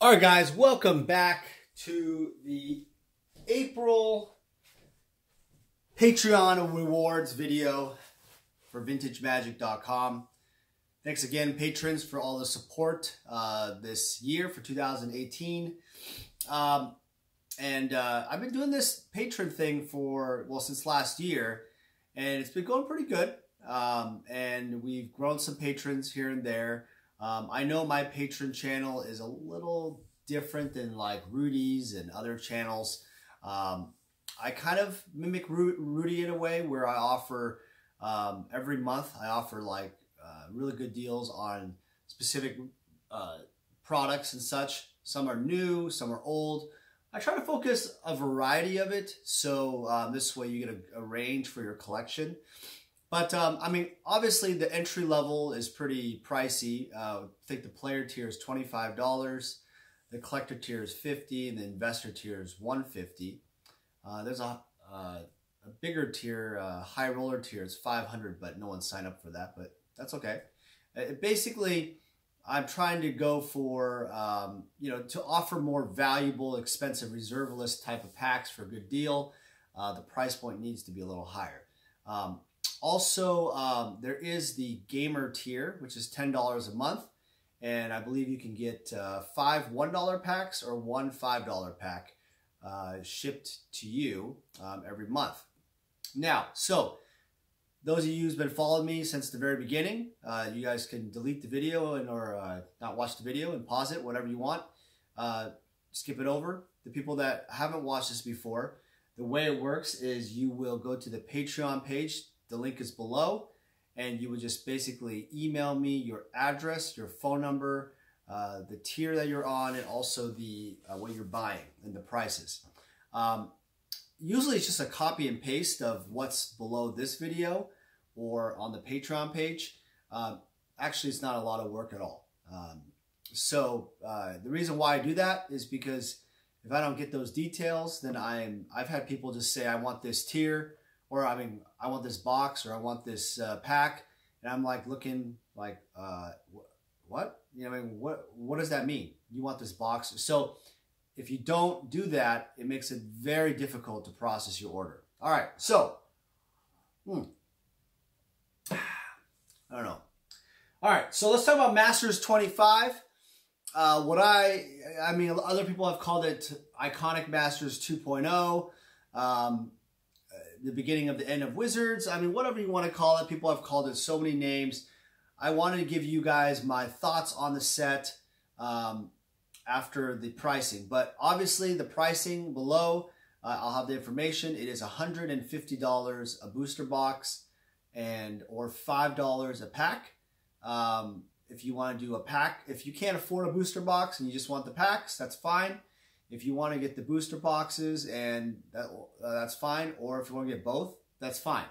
All right, guys, welcome back to the April Patreon rewards video for VintageMagic.com. Thanks again, patrons, for all the support this year for 2018. I've been doing this patron thing for, well, since last year, and it's been going pretty good. And we've grown some patrons here and there. I know my patron channel is a little different than like Rudy's and other channels. I kind of mimic Rudy in a way where I offer, every month, I offer like really good deals on specific products and such. Some are new, some are old. I try to focus a variety of it, so this way you get a range for your collection. But, I mean, obviously the entry level is pretty pricey. I think the player tier is $25, the collector tier is $50, and the investor tier is $150. There's a bigger tier, high roller tier is $500, but no one signed up for that, but that's okay. Basically, I'm trying to go for, to offer more valuable, expensive reserve list type of packs for a good deal. The price point needs to be a little higher. Also, there is the gamer tier, which is $10 a month, and I believe you can get 5 $1 packs or 1 $5 pack shipped to you every month. Now, so those of you who've been following me since the very beginning, you guys can delete the video or not watch the video and pause it, whatever you want. Skip it over. The people that haven't watched this before, the way it works is you will go to the Patreon page. The link is below, and you would just basically email me your address, your phone number, the tier that you're on, and also the what you're buying and the prices. Usually it's just a copy and paste of what's below this video or on the Patreon page. Actually, it's not a lot of work at all. The reason why I do that is because if I don't get those details, then I've had people just say, I want this tier, or I mean, I want this box, or I want this pack, and I'm like looking like, what? You know, I mean, what does that mean? You want this box? So if you don't do that, it makes it very difficult to process your order. All right, so, I don't know. All right, so let's talk about Masters 25. I mean, other people have called it Iconic Masters 2.0. The beginning of the end of Wizards. I mean, whatever you want to call it. People have called it so many names. I wanted to give you guys my thoughts on the set after the pricing. But obviously, the pricing below, I'll have the information. It is $150 a booster box or $5 a pack. If you want to do a pack, if you can't afford a booster box and you just want the packs, that's fine. If you want to get the booster boxes, and that's fine. Or if you want to get both, that's fine.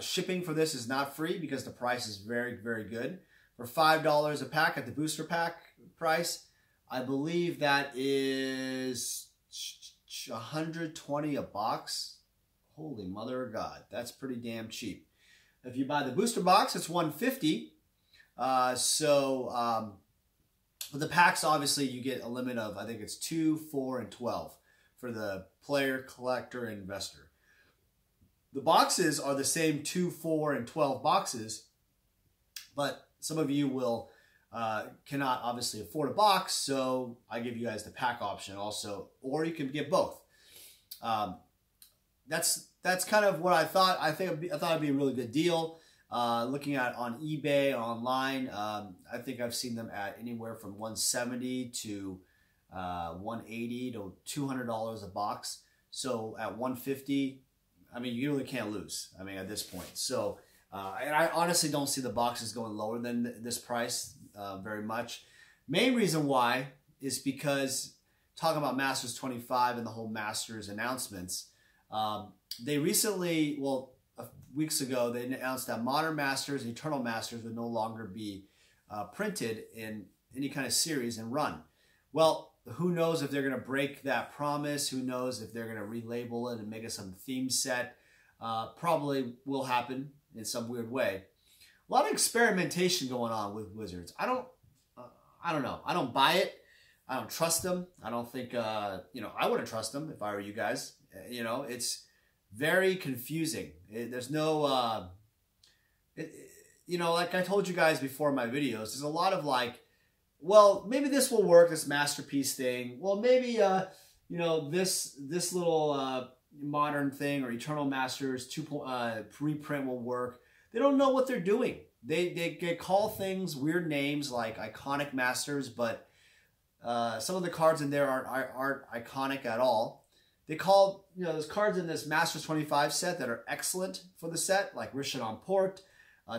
Shipping for this is not free because the price is very, very good. For $5 a pack at the booster pack price, I believe that is $120 a box. Holy mother of God, that's pretty damn cheap. If you buy the booster box, it's $150. For the packs, obviously, you get a limit of, I think it's 2, 4, and 12 for the player, collector, and investor. The boxes are the same 2, 4, and 12 boxes, but some of you will cannot obviously afford a box, so I give you guys the pack option also, or you can get both. That's kind of what I thought. I thought it'd be a really good deal. Looking at on eBay, online, I think I've seen them at anywhere from $170 to $180 to $200 a box. So at $150, I mean, you really can't lose. I mean, at this point. So, and I honestly don't see the boxes going lower than this price very much. Main reason why is because talking about Masters 25 and the whole Masters announcements, they recently, well, weeks ago, they announced that Modern Masters and Eternal Masters would no longer be printed in any kind of series and run. Well, who knows if they're going to break that promise? Who knows if they're going to relabel it and make it some theme set? Probably will happen in some weird way. A lot of experimentation going on with Wizards. I don't know. I don't buy it. I don't trust them. I don't think, you know, I wouldn't trust them if I were you guys. You know, it's very confusing. There's no, you know, like I told you guys before in my videos, there's a lot of like, well, maybe this will work, this masterpiece thing. Well, maybe, you know, this little modern thing or Eternal Masters 2 reprint will work. They don't know what they're doing. They call things weird names like Iconic Masters, but some of the cards in there aren't iconic at all. They call, you know, there's cards in this Masters 25 set that are excellent for the set, like Rishadan Port,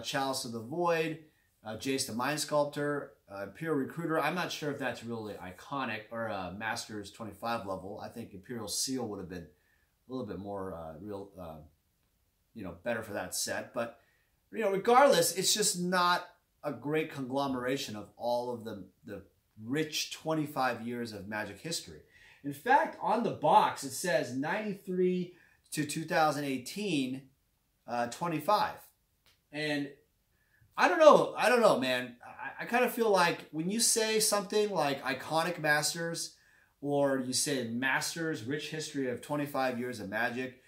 Chalice of the Void, Jace the Mind Sculptor, Imperial Recruiter. I'm not sure if that's really iconic or Masters 25 level. I think Imperial Seal would have been a little bit more you know, better for that set. But, you know, regardless, it's just not a great conglomeration of all of the rich 25 years of Magic history. In fact, on the box, it says 93 to 2018, 25. And I don't know, man. I kind of feel like when you say something like Iconic Masters, or you say Masters, rich history of 25 years of Magic,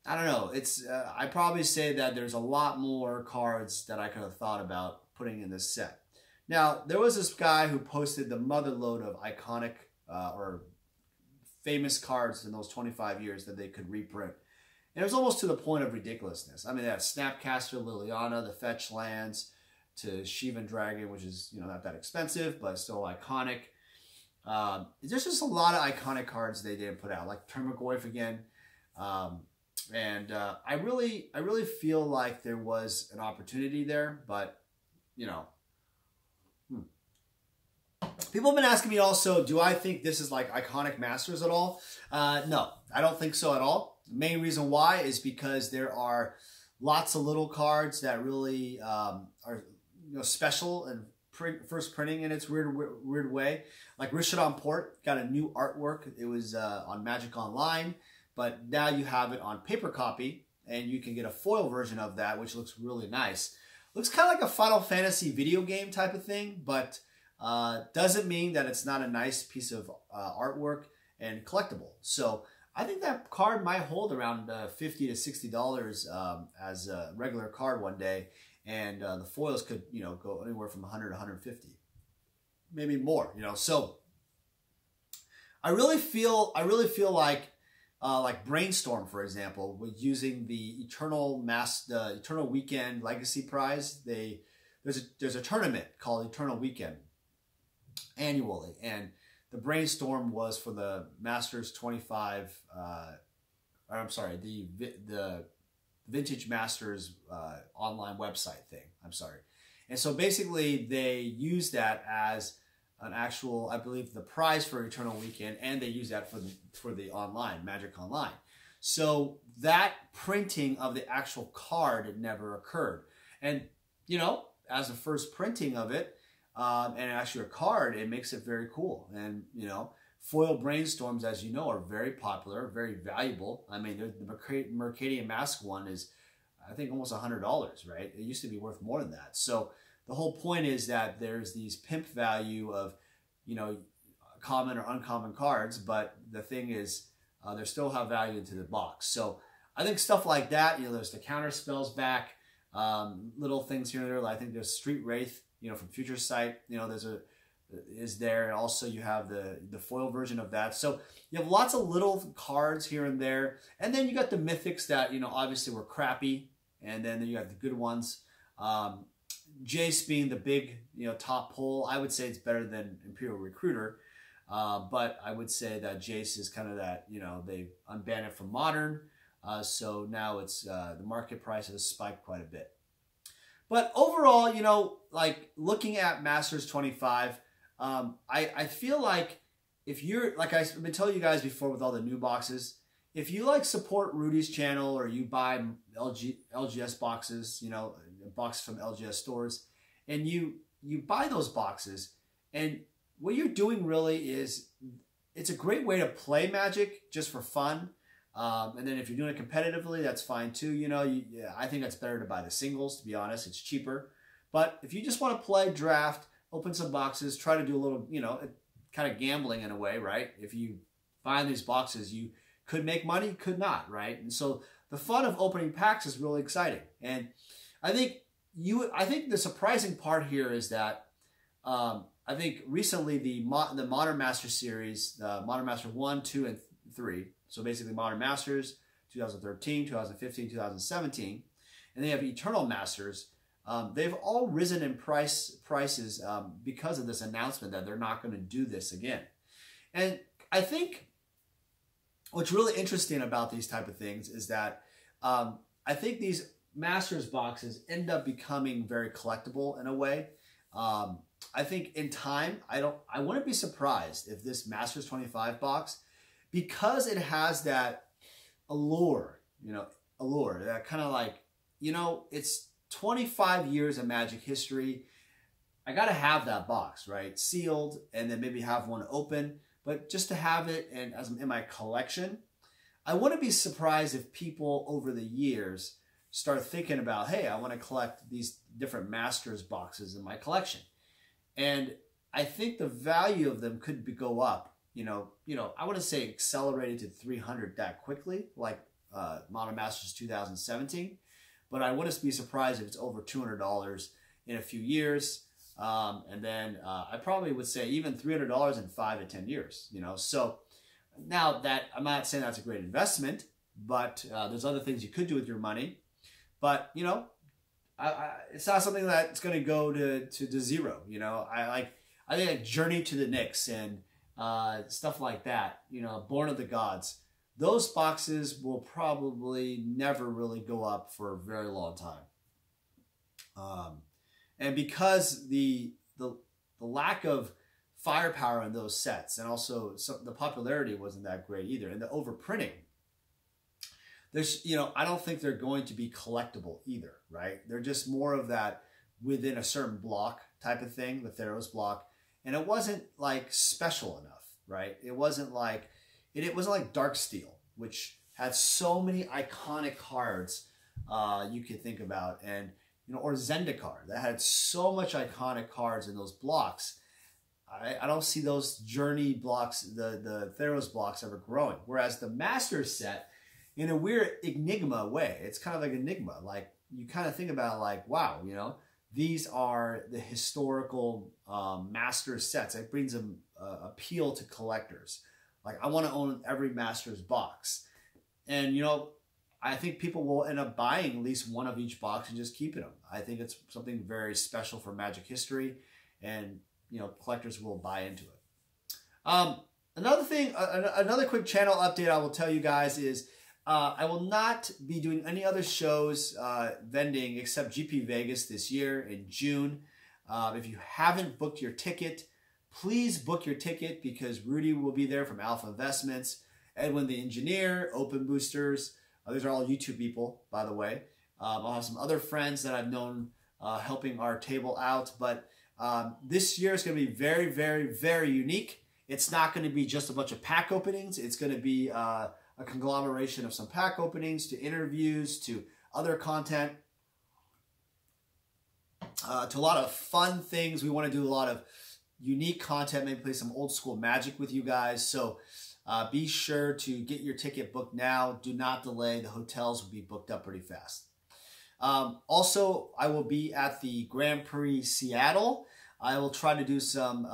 I don't know. It's I probably say that there's a lot more cards that I could have thought about putting in this set. Now, there was this guy who posted the mother load of iconic or famous cards in those 25 years that they could reprint. And it was almost to the point of ridiculousness. I mean, that Snapcaster Liliana, the fetch lands, to Shivan Dragon, which is, you know, not that expensive, but still iconic. There's just a lot of iconic cards they didn't put out, like Termagoyf again. I really feel like there was an opportunity there, but, you know, people have been asking me also, do I think this is like Iconic Masters at all? No, I don't think so at all. The main reason why is because there are lots of little cards that really are, you know, special and first printing in its weird way. Like Rishadan Port got a new artwork. It was on Magic Online, but now you have it on paper copy, and you can get a foil version of that, which looks really nice. Looks kind of like a Final Fantasy video game type of thing, but doesn't mean that it's not a nice piece of artwork and collectible. So I think that card might hold around $50 to $60 as a regular card one day, and the foils could, you know, go anywhere from 100 to 150, maybe more. You know, so I really feel like Brainstorm, for example, with using the Eternal Weekend Legacy Prize. There's a tournament called Eternal Weekend annually, and the Brainstorm was for the Masters 25, or I'm sorry, the Vintage Masters online website thing. I'm sorry. And so basically they use that as an actual, I believe, the prize for Eternal Weekend, and they use that for the online, Magic Online. So that printing of the actual card never occurred. And, you know, as a first printing of it, and actually a card, it makes it very cool. And, you know, foil Brainstorms, as you know, are very popular, very valuable. I mean, the Mercadian Mask one is, I think, almost $100, right? It used to be worth more than that. So the whole point is that there's these pimp value of, you know, common or uncommon cards, but the thing is, they still have value into the box. So I think stuff like that, you know, there's the counter spells back, little things here and there. I think there's Street Wraith, you know, from Future Sight, you know, is there, and also you have the foil version of that. So you have lots of little cards here and there, and then you got the mythics that, you know, obviously were crappy, and then you got the good ones. Jace being the big, you know, top pull, I would say it's better than Imperial Recruiter, but I would say that Jace is kind of that, you know, they unbanned it from Modern, so now it's the market price has spiked quite a bit. But overall, you know, like looking at Masters 25, I feel like if you're, like I've been telling you guys before with all the new boxes, if you like support Rudy's channel, or you buy LGS boxes, you know, boxes from LGS stores, and you buy those boxes, and what you're doing really is, it's a great way to play Magic just for fun. And then if you're doing it competitively, that's fine too. You know, I think it's better to buy the singles, to be honest. It's cheaper. But if you just want to play, draft, open some boxes, try to do a little, you know, kind of gambling in a way, right? If you find these boxes, you could make money, could not, right? And so the fun of opening packs is really exciting. And I think the surprising part here is that I think recently the Modern Master series, the Modern Master 1, 2, and 3, so basically Modern Masters 2013, 2015, 2017, and they have Eternal Masters. They've all risen in prices because of this announcement that they're not going to do this again. And I think what's really interesting about these type of things is that I think these Masters boxes end up becoming very collectible in a way. I think in time, I wouldn't be surprised if this Masters 25 box, because it has that allure, that kind of like, it's 25 years of Magic history. I got to have that box, right? Sealed, and then maybe have one open, but just to have it and as in my collection, I wouldn't be surprised if people over the years start thinking about, hey, I want to collect these different Masters boxes in my collection. And I think the value of them could go up, I wouldn't say accelerated to 300 that quickly, like Modern Masters 2017, but I wouldn't be surprised if it's over $200 in a few years. And then I probably would say even $300 in 5 to 10 years, So now that, I'm not saying that's a great investment, but there's other things you could do with your money. But, it's not something that's going to go to zero. I think like Journey to the Knicks and stuff like that, Born of the Gods, those boxes will probably never really go up for a very long time. And because the lack of firepower in those sets, and also the popularity wasn't that great either, and the overprinting, there's, I don't think they're going to be collectible either, right? They're just more of that within a certain block type of thing, the Theros block. And it wasn't like special enough, right? It wasn't like Dark Steel, which had so many iconic cards you could think about, and or Zendikar that had so much iconic cards in those blocks. I don't see those Journey blocks, the Theros blocks ever growing. Whereas the Masters set, in a weird Enigma way, it's kind of like Enigma. Like you kind of think about like, wow, these are the historical Masters sets. It brings them appeal to collectors. Like I want to own every Masters box. And, I think people will end up buying at least one of each box and just keeping them. I think it's something very special for Magic history, and, collectors will buy into it. Another thing, another quick channel update I will tell you guys is I will not be doing any other shows vending except GP Vegas this year in June. If you haven't booked your ticket, please book your ticket, because Rudy will be there from Alpha Investments, Edwin the Engineer, Open Boosters. These are all YouTube people, by the way. I'll have some other friends that I've known helping our table out. But this year is going to be very, very, very unique. It's not going to be just a bunch of pack openings. It's going to be a conglomeration of some pack openings to interviews to other content to a lot of fun things. We want to do a lot of unique content, maybe play some old school Magic with you guys. So be sure to get your ticket booked now. Do not delay. The hotels will be booked up pretty fast. Also, I will be at the Grand Prix Seattle. I will try to do some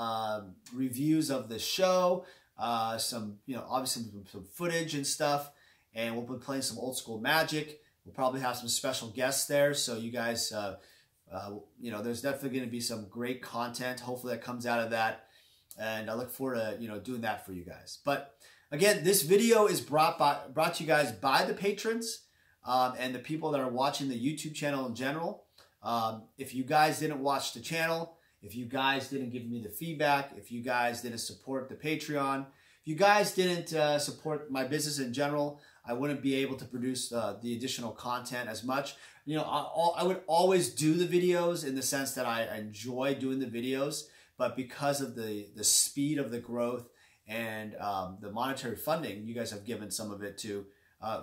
reviews of the show, some, obviously some footage and stuff, and we'll be playing some old school Magic. We'll probably have some special guests there, so you guys, there's definitely going to be some great content. Hopefully that comes out of that, and I look forward to, doing that for you guys. But again, this video is brought to you guys by the patrons and the people that are watching the YouTube channel in general. If you guys didn't watch the channel, if you guys didn't give me the feedback, if you guys didn't support the Patreon, if you guys didn't support my business in general, I wouldn't be able to produce the additional content as much. I would always do the videos in the sense that I enjoy doing the videos, but because of the speed of the growth and the monetary funding you guys have given some of it to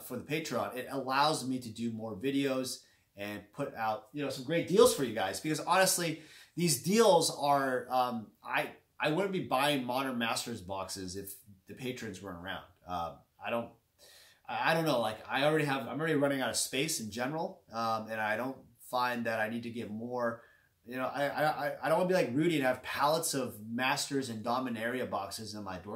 for the Patreon, it allows me to do more videos and put out some great deals for you guys. Because honestly, these deals are I I wouldn't be buying Modern Masters boxes if the patrons weren't around. I don't know. Like I'm already running out of space in general, and I don't find that I need to get more. You know, I don't want to be like Rudy and have pallets of Masters and Dominaria boxes in my door.